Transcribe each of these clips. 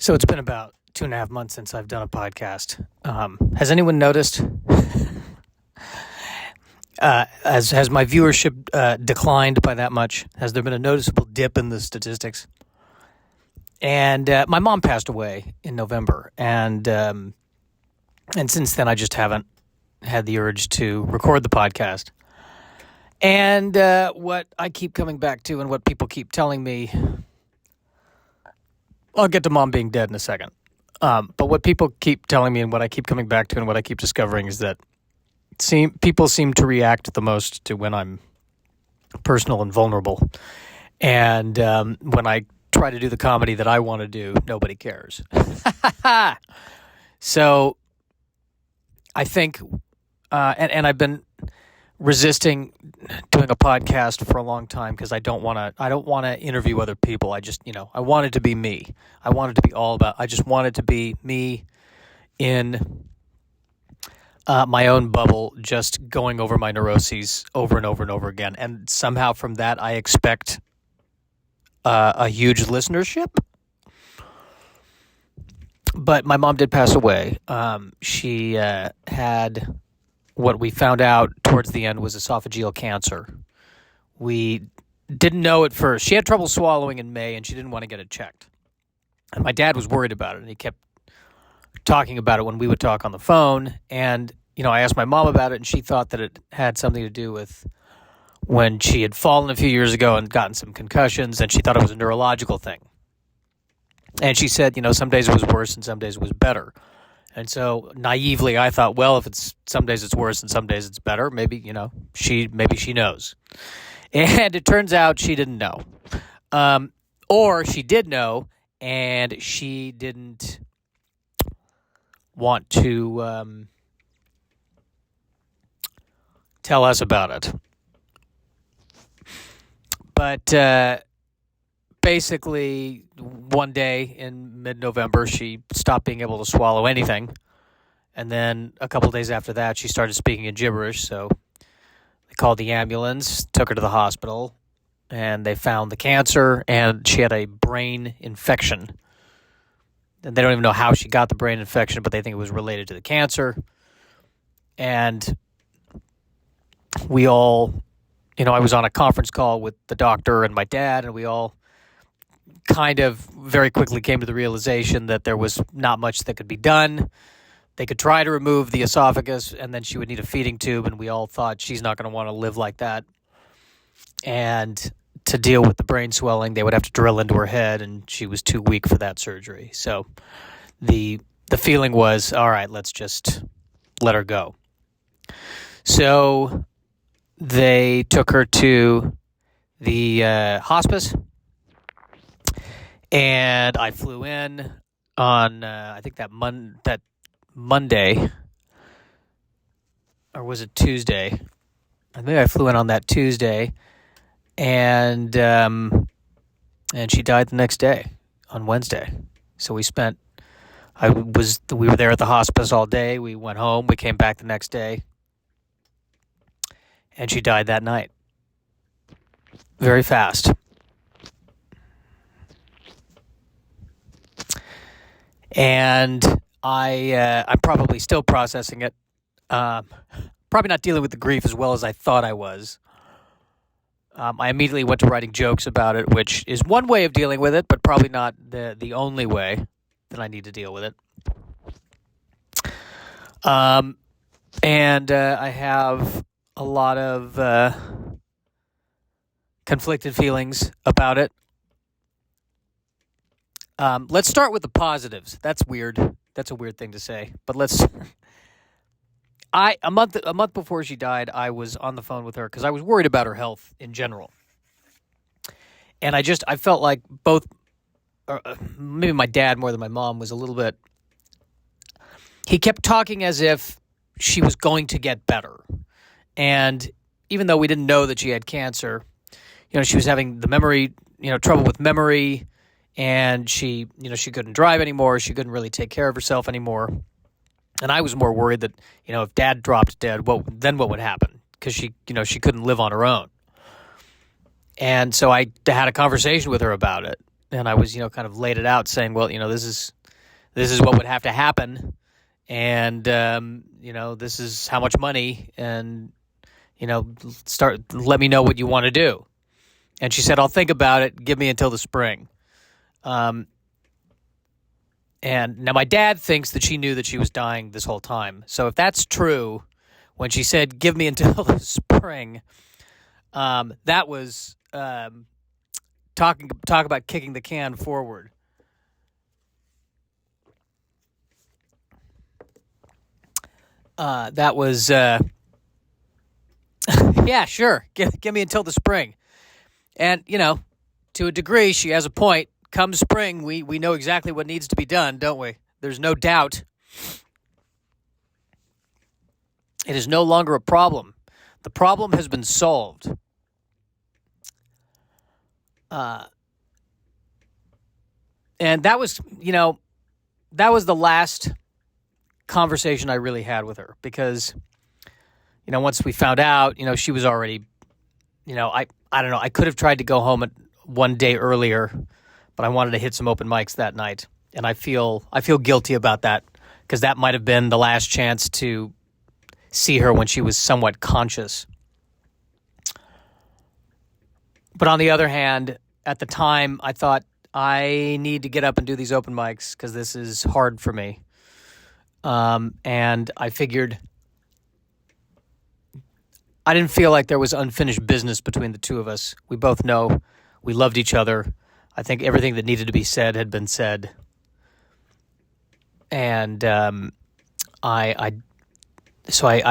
So it's been about 2.5 months since I've done a podcast. Has anyone noticed? Has my viewership declined by that much? Has there been a noticeable dip in the statistics? And my mom passed away in November, and since then I just haven't had the urge to record the podcast. And what I keep coming back to, and what people keep telling me, I'll get to mom being dead in a second. But what people keep telling me, and what I keep coming back to, and what I keep discovering, is that people seem to react the most to when I'm personal and vulnerable. And when I try to do the comedy that I want to do, nobody cares. So I think, and I've been resisting doing a podcast for a long time because I don't want to interview other people. I just, I want it to be me. I want it to be I just want it to be me in my own bubble, just going over my neuroses over and over and over again. And somehow from that, I expect a huge listenership. But my mom did pass away. She had what we found out towards the end was esophageal cancer. We didn't know at first. She had trouble swallowing in May, and she didn't want to get it checked. And my dad was worried about it, and he kept talking about it when we would talk on the phone. And, I asked my mom about it, and she thought that it had something to do with when she had fallen a few years ago and gotten some concussions, and she thought it was a neurological thing. And she said, some days it was worse and some days it was better. And so naively, I thought, well, if it's some days it's worse and some days it's better, maybe she knows. And it turns out she didn't know, or she did know, and she didn't want to tell us about it. But basically, one day in mid-November, she stopped being able to swallow anything. And then a couple days after that, she started speaking in gibberish. So they called the ambulance, took her to the hospital, and they found the cancer, and she had a brain infection. And they don't even know how she got the brain infection, but they think it was related to the cancer. And we all, I was on a conference call with the doctor and my dad, and we all kind of very quickly came to the realization that there was not much that could be done. They could try to remove the esophagus, and then she would need a feeding tube, and we all thought she's not going to want to live like that. And to deal with the brain swelling, they would have to drill into her head, and she was too weak for that surgery. So the feeling was, all right, let's just let her go. So they took her to the hospice. And I flew in on, I think that Monday, or was it Tuesday? I think I flew in on that Tuesday, and she died the next day, on Wednesday. So we were there at the hospice all day. We went home. We came back the next day, and she died that night. Very fast. And I'm probably still processing it. Probably not dealing with the grief as well as I thought I was. I immediately went to writing jokes about it, which is one way of dealing with it, but probably not the only way that I need to deal with it. And I have a lot of conflicted feelings about it. Let's start with the positives. That's weird. That's a weird thing to say. But a month before she died, I was on the phone with her because I was worried about her health in general. And I felt like both, maybe my dad more than my mom, was a little bit, he kept talking as if she was going to get better. And even though we didn't know that she had cancer, she was having the memory, trouble with memory. And she couldn't drive anymore. She couldn't really take care of herself anymore. And I was more worried that, if Dad dropped dead, then what would happen? Because she couldn't live on her own. And so I had a conversation with her about it. And I was, kind of laid it out saying, well, this is this is what would have to happen, and this is how much money, and let me know what you want to do. And she said, I'll think about it. Give me until the spring. And now my dad thinks that she knew that she was dying this whole time. So if that's true, when she said, give me until the spring, that was talk about kicking the can forward. That was, yeah, sure. Give me until the spring. And, to a degree, she has a point. Come spring, we know exactly what needs to be done, don't we? There's no doubt. It is no longer a problem. The problem has been solved. And that was the last conversation I really had with her, because, once we found out, she was already, I don't know, I could have tried to go home one day earlier, but I wanted to hit some open mics that night. And I feel guilty about that, because that might have been the last chance to see her when she was somewhat conscious. But on the other hand, at the time, I thought, I need to get up and do these open mics because this is hard for me. And I figured I didn't feel like there was unfinished business between the two of us. We both know we loved each other. I think everything that needed to be said had been said. And I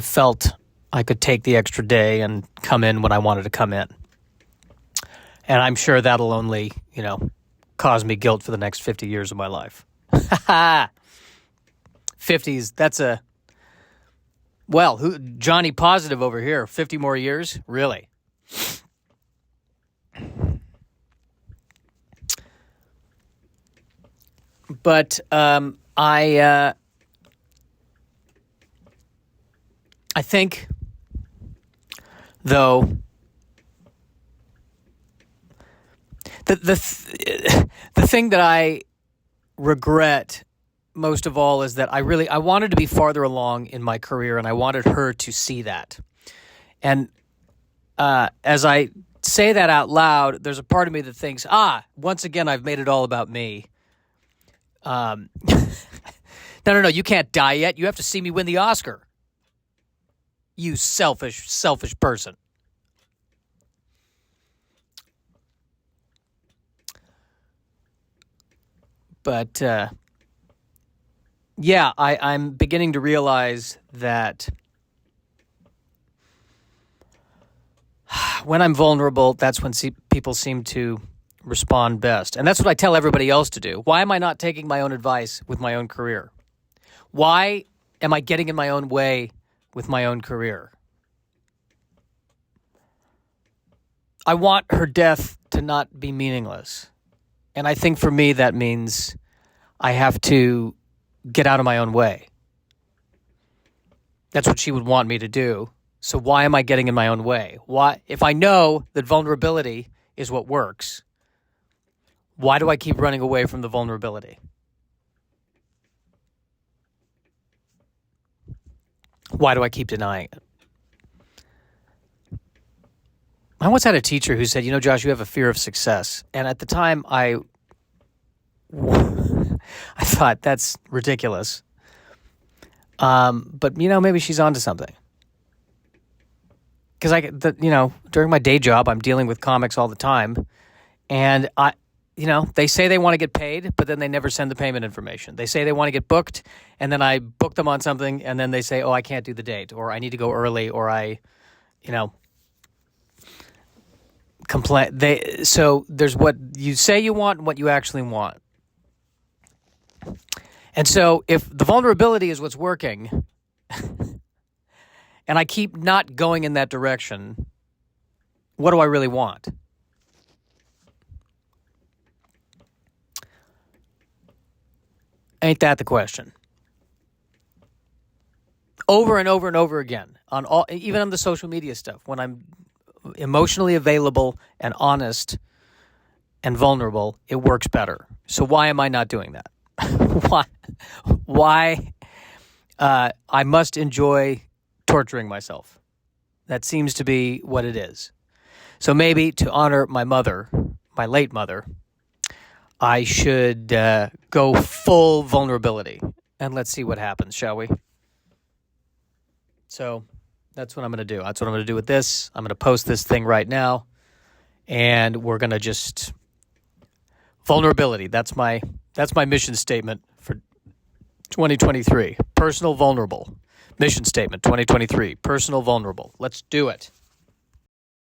felt I could take the extra day and come in when I wanted to come in. And I'm sure that'll only, cause me guilt for the next 50 years of my life. 50s, that's Johnny Positive over here, 50 more years? Really? But I think, though, the thing that I regret most of all is that I wanted to be farther along in my career, and I wanted her to see that. And as I say that out loud, there's a part of me that thinks, once again, I've made it all about me. No, you can't die yet. You have to see me win the Oscar. You selfish person. But, yeah, I'm beginning to realize that when I'm vulnerable, that's when people seem to respond best. And that's what I tell everybody else to do. Why am I not taking my own advice with my own career? Why am I getting in my own way with my own career? I want her death to not be meaningless. And I think for me that means I have to get out of my own way. That's what she would want me to do. So why am I getting in my own way? Why, if I know that vulnerability is what works, why do I keep running away from the vulnerability? Why do I keep denying it? I once had a teacher who said, Josh, you have a fear of success. And at the time, I thought that's ridiculous. But, maybe she's onto something. Because during my day job, I'm dealing with comics all the time. And they say they want to get paid, but then they never send the payment information. They say they want to get booked, and then I book them on something, and then they say, I can't do the date, or I need to go early, or I, complain. So there's what you say you want and what you actually want. And so if the vulnerability is what's working, and I keep not going in that direction, what do I really want? Ain't that the question? Over and over and over again, even on the social media stuff, when I'm emotionally available and honest and vulnerable, it works better. So why am I not doing that? why I must enjoy torturing myself. That seems to be what it is. So maybe to honor my mother, my late mother, I should go full vulnerability. And let's see what happens, shall we? So that's what I'm going to do. That's what I'm going to do with this. I'm going to post this thing right now. And we're going to just... vulnerability. That's my mission statement for 2023. Personal vulnerable. Mission statement 2023. Personal vulnerable. Let's do it.